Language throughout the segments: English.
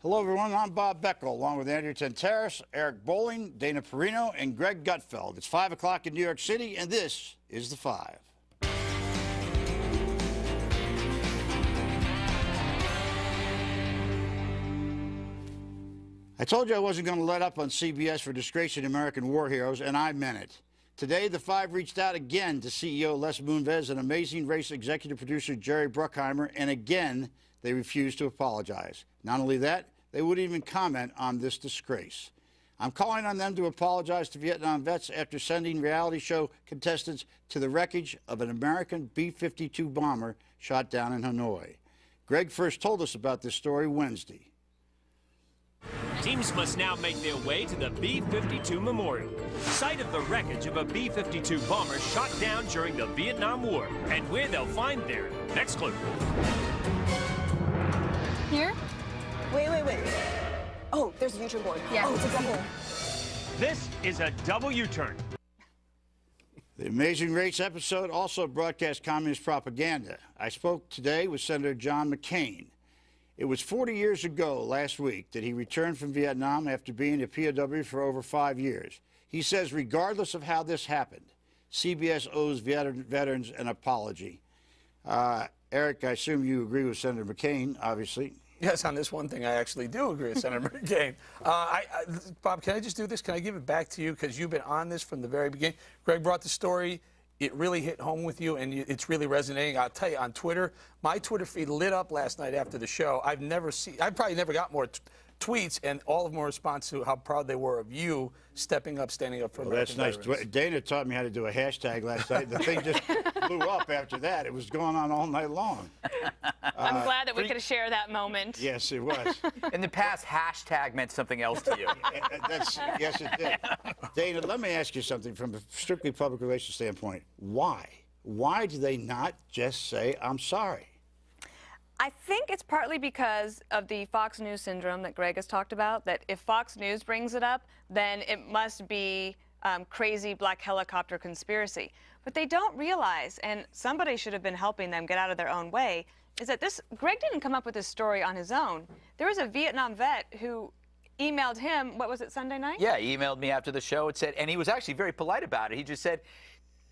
Hello, everyone. I'm Bob Beckel, along with Andrew Tenteris, Eric Bowling, Dana Perino, and Greg Gutfeld. It's 5 o'clock in New York City, and this is The Five. I told you I wasn't going to let up on CBS for disgracing American war heroes, and I meant it. Today, The Five reached out again to CEO Les Moonves and Amazing Race executive producer Jerry Bruckheimer, and again, they refused to apologize. Not only that, they wouldn't even comment on this disgrace. I'm calling on them to apologize to Vietnam vets after sending reality show contestants to the wreckage of an American B-52 bomber shot down in Hanoi. Greg first told us about this story Wednesday. Teams must now make their way to the B-52 Memorial, site of the wreckage of a B-52 bomber shot down during the Vietnam War, and where they'll find their next clue. Here? Wait. Oh, there's a U-turn board. Yeah. Oh, it's a double. This is a double U-turn. The Amazing Race episode also broadcast communist propaganda. I spoke today with Senator John McCain. It was 40 years ago last week that he returned from Vietnam after being a POW for over 5 years. He says regardless of how this happened, CBS owes veterans an apology. Eric, I assume you agree with Senator McCain, obviously. Yes, on this one thing, I actually do agree with Senator McCain. Bob, can I just do this? Can I give it back to you? Because you've been on this from the very beginning. Greg brought the story. It really hit home with you, and it's really resonating. I'll tell you, on Twitter, my Twitter feed lit up last night after the show. I've probably never got more tweets, and all of them were response to how proud they were of you stepping up, standing up for American That's veterans. nice. Dana taught me how to do a hashtag last night. The thing just blew up after that. It was going on all night long. I'm glad that we could share that moment. Yes, it was. In the past, hashtag meant something else to you. Yes, it did. Dana, let me ask you something from a strictly public relations standpoint. Why? Why do they not just say, I'm sorry? I think it's partly because of the Fox News syndrome that Greg has talked about, that if Fox News brings it up, then it must be crazy black helicopter conspiracy. But they don't realize, and somebody should have been helping them get out of their own way, is that Greg didn't come up with this story on his own. There was a Vietnam vet who emailed him, what was it, Sunday night? Yeah, he emailed me after the show. It said, and he was actually very polite about it. He just said,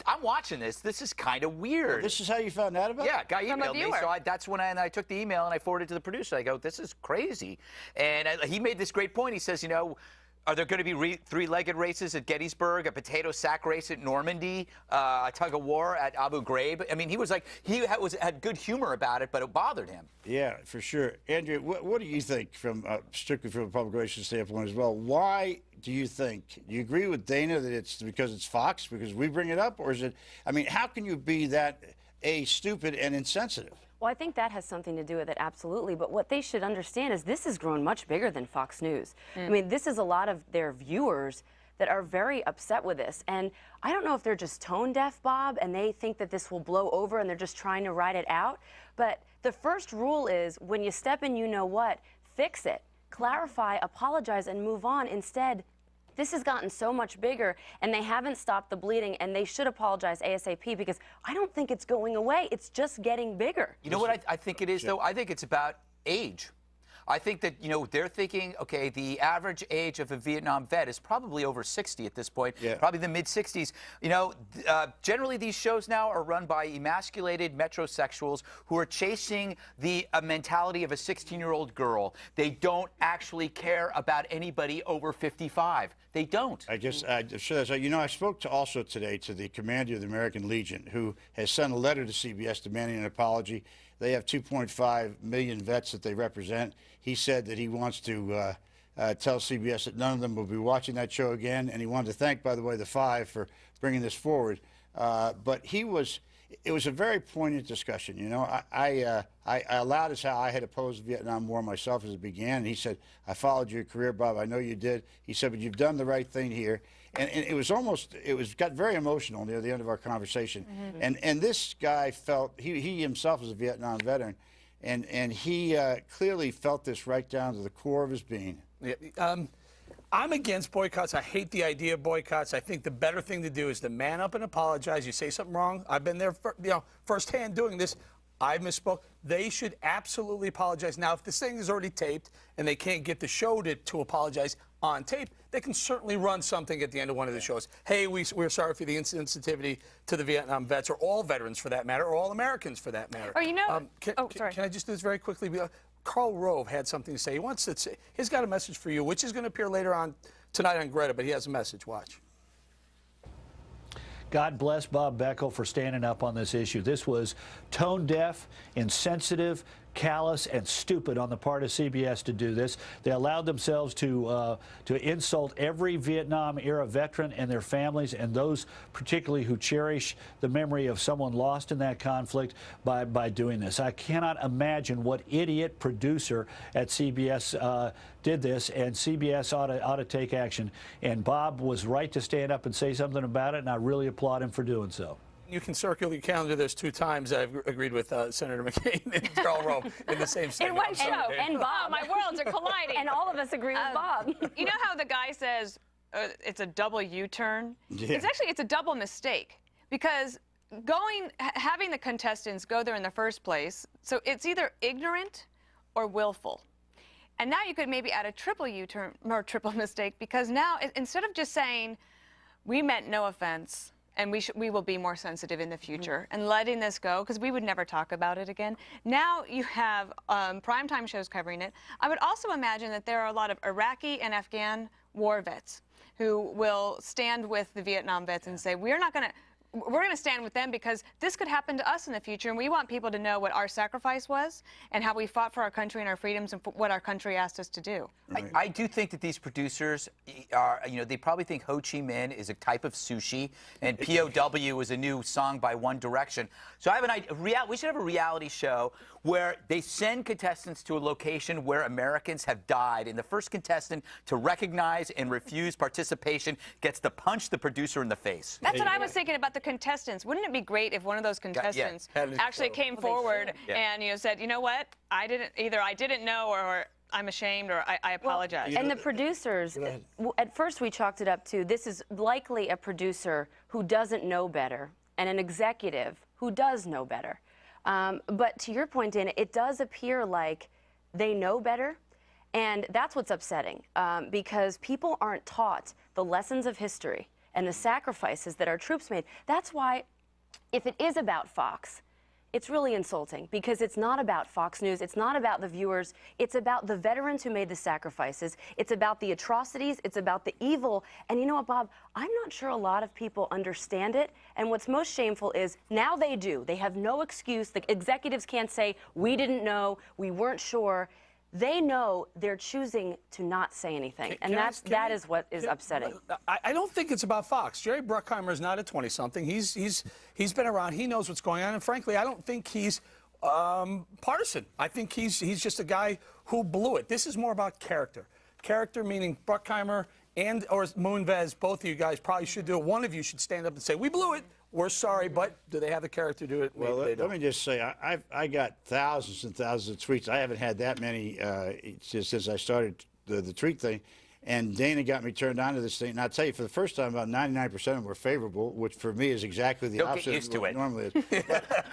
I'm watching this. This is kind of weird. Well, this is how you found out about it? Yeah, guy From a emailed me. viewer. So that's when I took the email and I forwarded it to the producer. I go, this is crazy. And he made this great point. He says, you know, are there going to be three-legged races at Gettysburg, a potato sack race at Normandy, a tug-of-war at Abu Ghraib? I mean, he was like, had good humor about it, but it bothered him. Yeah, for sure. Andrew, what do you think from strictly from a public relations standpoint as well? Why do you think, do you agree with Dana that it's because it's Fox, because we bring it up, or is it, I mean, how can you be that, stupid and insensitive? Well, I think that has something to do with it, absolutely. But what they should understand is this has grown much bigger than Fox News. I mean, this is a lot of their viewers that are very upset with this. And I don't know if they're just tone deaf, Bob, and they think that this will blow over and they're just trying to ride it out. But the first rule is when you step in, you know what, fix it, clarify, apologize, and move on. Instead, this has gotten so much bigger, and they haven't stopped the bleeding, and they should apologize ASAP because I don't think it's going away. It's just getting bigger. You know what I think it is, though? I think it's about age. I think that, you know, they're thinking, okay, the average age of a Vietnam vet is probably over 60 at this point, probably the mid-60s. You know, generally these shows now are run by emasculated metrosexuals who are chasing the mentality of a 16-year-old girl. They don't actually care about anybody over 55. They don't. You know, I spoke also today to the commander of the American Legion, who has sent a letter to CBS demanding an apology. They have 2.5 million vets that they represent. He said that he wants to tell CBS that none of them will be watching that show again, and he wanted to thank, by the way, the Five for bringing this forward. But it was a very poignant discussion. You know, I allowed us how I had opposed the Vietnam War myself as it began, and he said, I followed your career, Bob. I know you did. He said, but you've done the right thing here. And it got very emotional near the end of our conversation. And this guy felt, he himself is a Vietnam veteran, and he clearly felt this right down to the core of his being. Yeah, I'm against boycotts. I hate the idea of boycotts. I think the better thing to do is to man up and apologize. You say something wrong. I've been there, firsthand doing this. I misspoke. They should absolutely apologize. Now, if this thing is already taped and they can't get the show to apologize on tape, they can certainly run something at the end of one of the shows. Hey, we're sorry for the insensitivity to the Vietnam vets, or all veterans for that matter, or all Americans for that matter. Or, you know, sorry. Can I just do this very quickly? Karl Rove had something to say. He wants to say, he's got a message for you, which is going to appear later on tonight on Greta, but he has a message. Watch. God bless Bob Beckel for standing up on this issue. This was tone deaf, insensitive, callous, and stupid on the part of CBS to do this. They allowed themselves to insult every Vietnam-era veteran and their families, and those particularly who cherish the memory of someone lost in that conflict by doing this. I cannot imagine what idiot producer at CBS did this, and CBS ought to take action. And Bob was right to stand up and say something about it, and I really applaud him for doing so. You can circle your calendar. There's 2 times I've agreed with Senator McCain and Karl Rove in the same segment. In one show. And Bob. My worlds are colliding. And all of us agree with Bob. You know how the guy says it's a double U-turn? Yeah. It's a double mistake, because having the contestants go there in the first place, so it's either ignorant or willful. And now you could maybe add a triple U-turn or triple mistake, because now instead of just saying we meant no offense, and we will be more sensitive in the future, and letting this go, because we would never talk about it again. Now you have primetime shows covering it. I would also imagine that there are a lot of Iraqi and Afghan war vets who will stand with the Vietnam vets and say, we're going to stand with them, because this could happen to us in the future, and we want people to know what our sacrifice was and how we fought for our country and our freedoms and what our country asked us to do. Right. I do think that these producers are, they probably think Ho Chi Minh is a type of sushi and POW is a new song by One Direction. So I have an idea. We should have a reality show where they send contestants to a location where Americans have died, and the first contestant to recognize and refuse participation gets to punch the producer in the face. That's what I was thinking about the contestants. Wouldn't it be great if one of those contestants actually came forward and said, you know what, I didn't know, or I'm ashamed, or I apologize. And the producers, at first we chalked it up to, this is likely a producer who doesn't know better and an executive who does know better. But to your point, Dana, it does appear like they know better, and that's what's upsetting, because people aren't taught the lessons of history and the sacrifices that our troops made. That's why, if it is about Fox, it's really insulting, because it's not about Fox News. It's not about the viewers. It's about the veterans who made the sacrifices. It's about the atrocities. It's about the evil. And you know what, Bob? I'm not sure a lot of people understand it. And what's most shameful is now they do. They have no excuse. The executives can't say, we didn't know, we weren't sure. They know, they're choosing to not say anything, and that is what is upsetting. I don't think it's about Fox. Jerry Bruckheimer is not a 20-something. He's been around. He knows what's going on, and frankly, I don't think he's partisan. I think he's just a guy who blew it. This is more about character. Character meaning Bruckheimer or Moonves, both of you guys probably should do it. One of you should stand up and say, we blew it. We're sorry, but do they have the character to do it? Well, let me just say, I got thousands and thousands of tweets. I haven't had that many since I started the tweet thing. And Dana got me turned on to this thing. And I'll tell you, for the first time, about 99% of them were favorable, which for me is exactly the opposite get used of what to it normally is.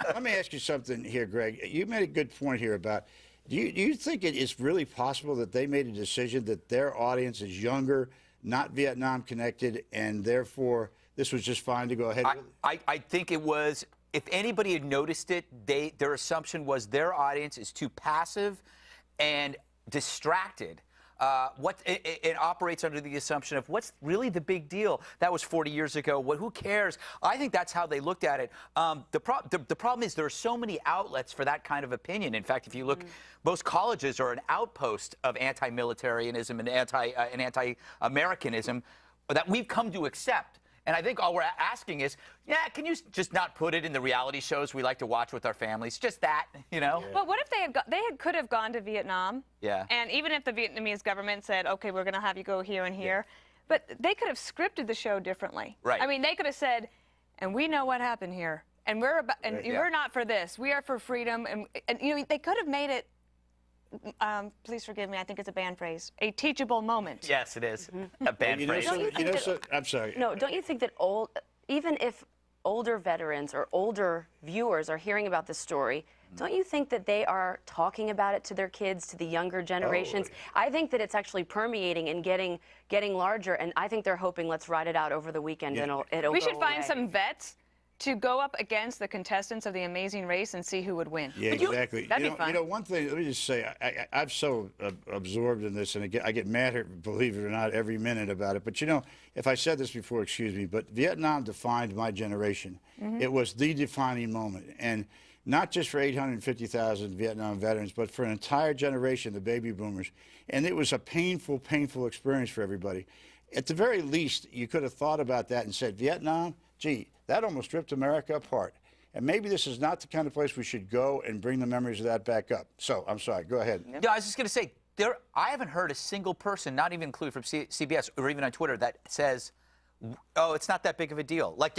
Let me ask you something here, Greg. You made a good point here about, do you think it is really possible that they made a decision that their audience is younger, not Vietnam connected, and therefore this was just fine to go ahead with? I think it was, if anybody had noticed it, their assumption was their audience is too passive and distracted. It operates under the assumption of what's really the big deal. That was 40 years ago. Who cares? I think that's how they looked at it. The problem is there are so many outlets for that kind of opinion. In fact, if you look, most colleges are an outpost of anti-militarianism and anti-Americanism that we've come to accept. And I think all we're asking is, can you just not put it in the reality shows we like to watch with our families? Just that, Well, what if they could have gone to Vietnam? Yeah. And even if the Vietnamese government said, okay, we're going to have you go here and here, but they could have scripted the show differently. Right. I mean, they could have said, and we know what happened here, and we're not for this. We are for freedom, and they could have made it. Please forgive me, I think it's a banned phrase. A teachable moment. Yes, it is. A banned phrase. I'm sorry. No, don't you think that even if older veterans or older viewers are hearing about this story, don't you think that they are talking about it to their kids, to the younger generations? I think that it's actually permeating and getting larger, and I think they're hoping, let's ride it out over the weekend, and it'll We go should find away. some vets to go up against the contestants of the Amazing Race and see who would win. Yeah, exactly. That'd be fun. You know, one thing, let me just say, I'm so absorbed in this, and I get mad, believe it or not, every minute about it. But, you know, if I said this before, excuse me, but Vietnam defined my generation. It was the defining moment. And not just for 850,000 Vietnam veterans, but for an entire generation, the baby boomers. And it was a painful, painful experience for everybody. At the very least, you could have thought about that and said, Vietnam, gee, that almost ripped America apart. And maybe this is not the kind of place we should go and bring the memories of that back up. So, I'm sorry, go ahead. Yeah, I was just going to say, I haven't heard a single person, not even included from CBS or even on Twitter, that says, oh, it's not that big of a deal. Like,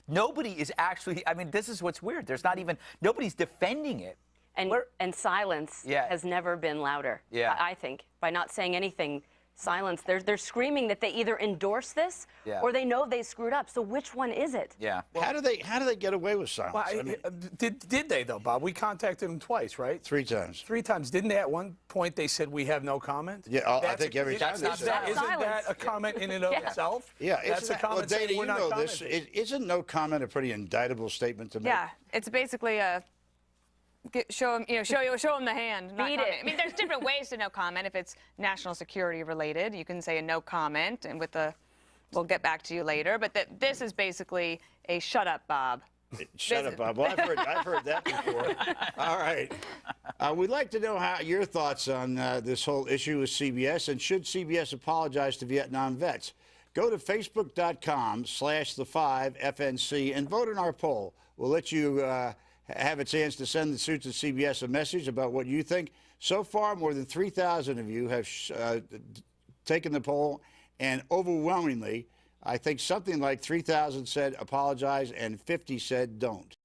nobody is actually, I mean, this is what's weird. There's not even, nobody's defending it. And silence has never been louder, I think, by not saying anything. Silence. They're screaming that they either endorse this or they know they screwed up. So which one is it? Yeah. Well, how do they get away with silence? Well, I mean, did they, though, Bob? We contacted them twice, right? 3 times. 3 times. Didn't they at one point they said we have no comment? Yeah, I think every time they say that. Isn't that a comment in and of itself? Yeah, That's a comment well, saying Dana, we're you not know this. commenting. Isn't no comment a pretty indictable statement to make? Yeah, it's basically a show them the hand. Not Beat comment. it. I mean, there's different ways to no comment. If it's national security related, you can say a no comment, and with the, we'll get back to you later. But this is basically a shut up, Bob. Shut up, Bob. Well, I've heard that before. All right. We'd like to know your thoughts on this whole issue with CBS, and should CBS apologize to Vietnam vets? Go to facebook.com/the5FNC and vote in our poll. We'll let you have a chance to send the suits at CBS a message about what you think. So far, more than 3,000 of you have taken the poll, and overwhelmingly, I think something like 3,000 said apologize and 50 said don't.